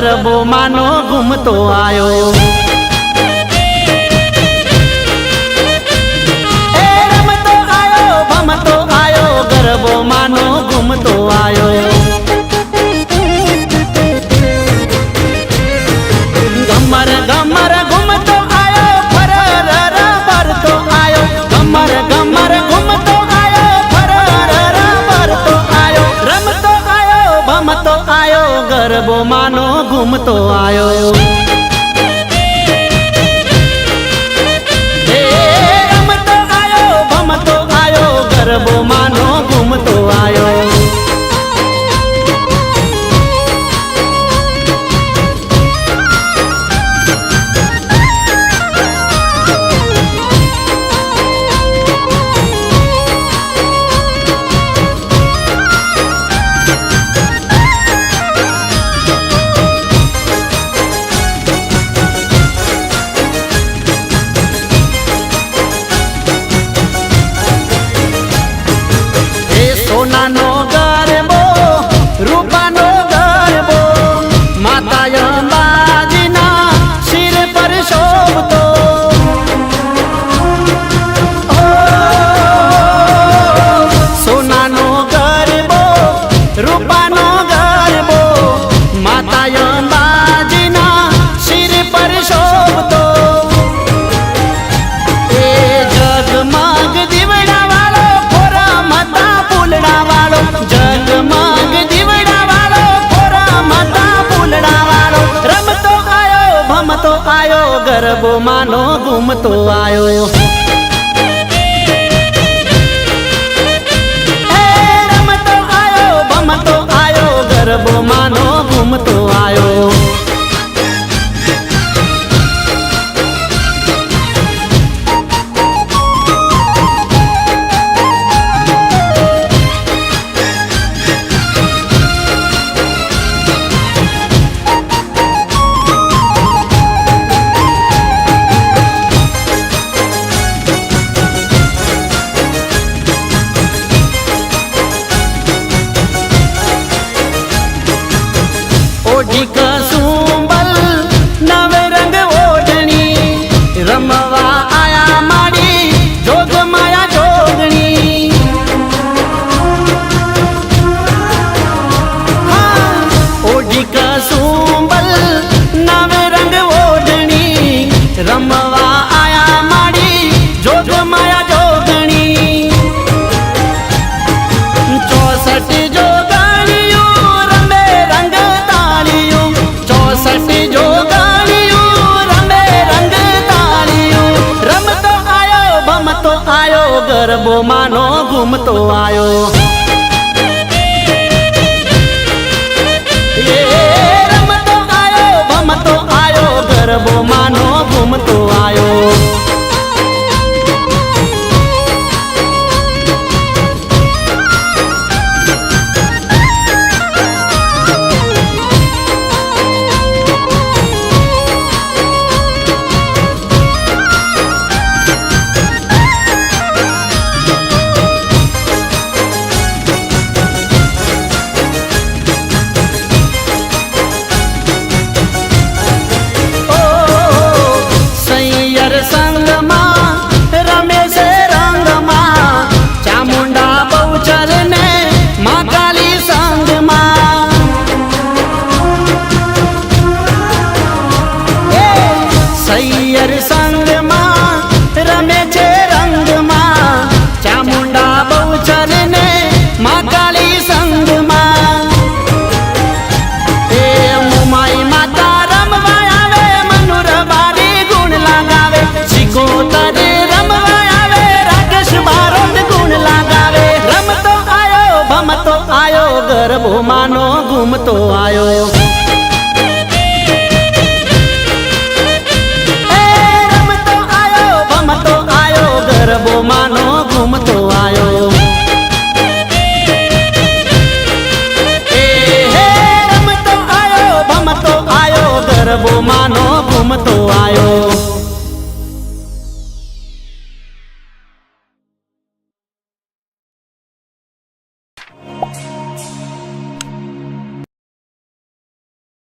ગરબો માનો ઘૂમતો આયો। રમતો આયો ભમતો આયો ગરબો માનો ઘૂમતો આયો। ગમર ગમર ઘૂમતો આયો ફરર ભરતો આયો। ગમર ગમર ઘૂમતો આયો ફરર ભરતો આયો। રમતો આયો ભમતો આયો ગરબો માનો ઘૂમતો આયો। રમતો આયો ભમતો આયો ગરબો માનો ઘૂમતો આયો। સોનાનો ગરબો રૂપાનો ગરબો માતા અંબાજીના શિર પર શોભતો। સોનાનો ગરબો રૂપાનો ગરબો માતા અંબાજીના શિર પર શોભતો। એ જગમગ દીવડા વાળો ફોરા માતા ફૂલડા વાળો જગમગ દીવડા વાળો ફોરા માતા ફૂલડા વાળો। રમતો આયો ભમતો આયો ગરબો માનો ઘૂમતો આયો। રમતો આયો ભમતો આયો ગરબો માનો ઘૂમતો આયો। ओढ़ी कसुंबल नवे रंग ओढ़नी रमवा आया माड़ी जोग माया जोगनी। हाँ ओढ़ी कसुंबल नवे रंग ओढ़नी रमवा आया माड़ी जोग माया जोगनी। 64 जोगणियों रमे रंग तालियों 64 जोगणियों रमे रंग तालियों। रमतो आयो भमतो आयो गरबो मानो घूमतो आयो। रमतो आयो भमतो आयो गरबो मानो घूमतो आयो। सैयर संग मां रमे छे रंग मां चामुंडा बहुचर ने मां काली संग मां। ए मुमाई माता रमवा आवे मनुर बारी गुण लगावे सिकोतर रमवा आवे राकेश बारोट गुण लगावे। रमतो आयो भमतो आयो गरबो मानो घूमतो आयो।